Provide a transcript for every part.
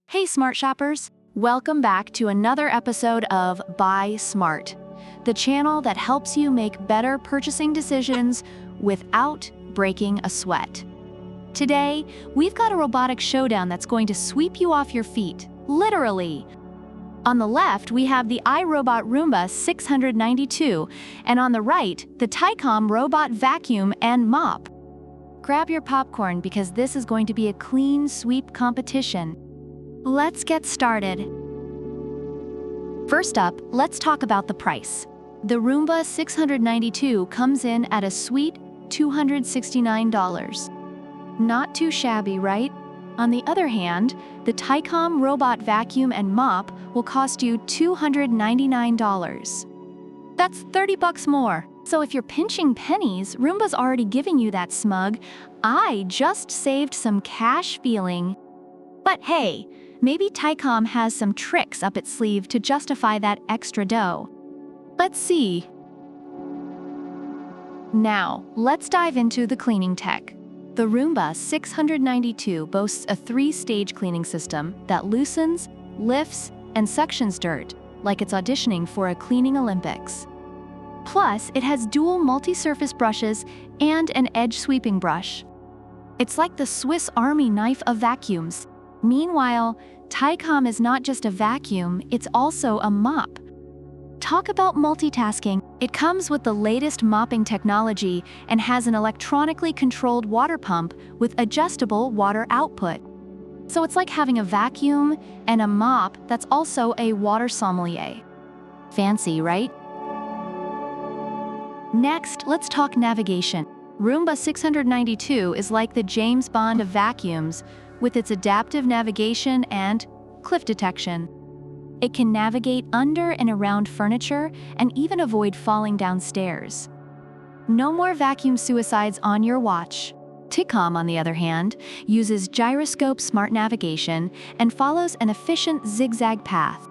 Hey smart shoppers, welcome back to another episode of Buy Smart, the channel that helps you make better purchasing decisions without breaking a sweat. Today, we've got a robotic showdown that's going to sweep you off your feet, literally. On the left, we have the iRobot Roomba 692, and on the right, the Tikom Robot Vacuum and Mop. Grab your popcorn because this is going to be a clean sweep competition. Let's get started. First up, let's talk about the price. The Roomba 692 comes in at a sweet $269. Not too shabby, right? On the other hand, the Tikom Robot Vacuum and Mop will cost you $299. That's $30 more. So if you're pinching pennies, Roomba's already giving you that smug, "I just saved some cash" feeling. But hey, maybe Tikom has some tricks up its sleeve to justify that extra dough. Let's see. Now, let's dive into the cleaning tech. The Roomba 692 boasts a 3-stage cleaning system that loosens, lifts, and suctions dirt, like it's auditioning for a cleaning Olympics. Plus, it has dual multi-surface brushes and an edge sweeping brush. It's like the Swiss Army knife of vacuums. Meanwhile, Tikom is not just a vacuum, it's also a mop. Talk about multitasking. It comes with the latest mopping technology and has an electronically controlled water pump with adjustable water output. So it's like having a vacuum and a mop that's also a water sommelier. Fancy, right? Next, let's talk navigation. Roomba 692 is like the James Bond of vacuums, with its adaptive navigation and cliff detection. It can navigate under and around furniture and even avoid falling down stairs. No more vacuum suicides on your watch. Tikom, on the other hand, uses gyroscope smart navigation and follows an efficient zigzag path.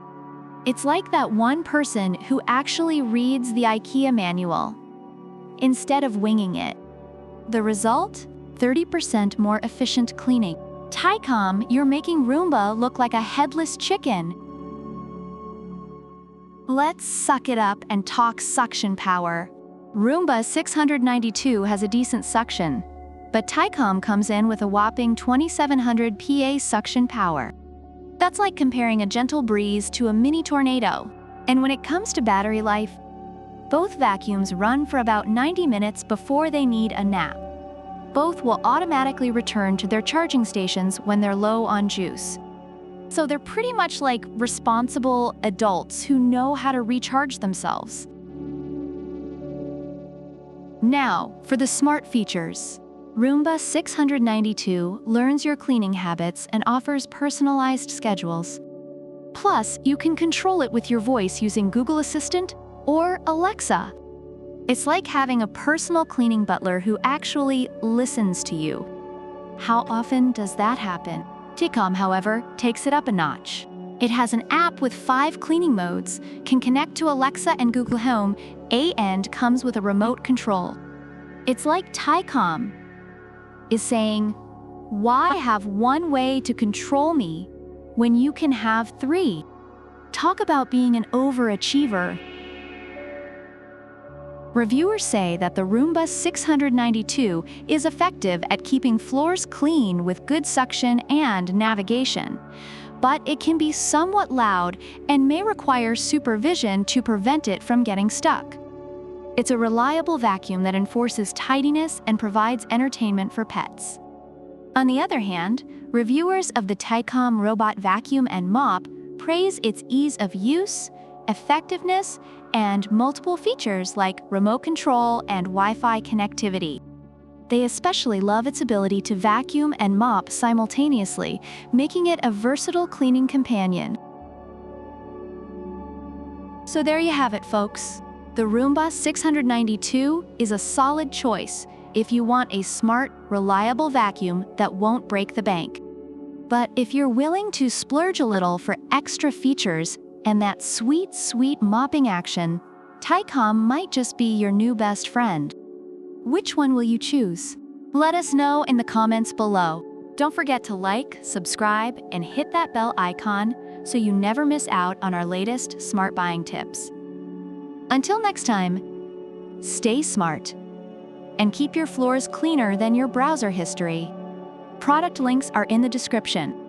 It's like that one person who actually reads the IKEA manual, instead of winging it. The result? 30% more efficient cleaning. Tikom, you're making Roomba look like a headless chicken. Let's suck it up and talk suction power. Roomba 692 has a decent suction, but Tikom comes in with a whopping 2700 PA suction power. That's like comparing a gentle breeze to a mini tornado. And when it comes to battery life, both vacuums run for about 90 minutes before they need a nap. Both will automatically return to their charging stations when they're low on juice. So they're pretty much like responsible adults who know how to recharge themselves. Now, for the smart features. Roomba 692 learns your cleaning habits and offers personalized schedules. Plus, you can control it with your voice using Google Assistant or Alexa. It's like having a personal cleaning butler who actually listens to you. How often does that happen? Tikom, however, takes it up a notch. It has an app with 5 cleaning modes, can connect to Alexa and Google Home, and comes with a remote control. It's like Tikom is saying, "Why have one way to control me when you can have 3? Talk about being an overachiever. Reviewers say that the Roomba 692 is effective at keeping floors clean with good suction and navigation, but it can be somewhat loud and may require supervision to prevent it from getting stuck. It's a reliable vacuum that enforces tidiness and provides entertainment for pets. On the other hand, reviewers of the Tikom Robot Vacuum and Mop praise its ease of use, effectiveness, and multiple features like remote control and Wi-Fi connectivity. They especially love its ability to vacuum and mop simultaneously, making it a versatile cleaning companion. So there you have it, folks. The Roomba 692 is a solid choice if you want a smart, reliable vacuum that won't break the bank. But if you're willing to splurge a little for extra features and that sweet, sweet mopping action, Tikom might just be your new best friend. Which one will you choose? Let us know in the comments below. Don't forget to like, subscribe, and hit that bell icon so you never miss out on our latest smart buying tips. Until next time, stay smart and keep your floors cleaner than your browser history. Product links are in the description.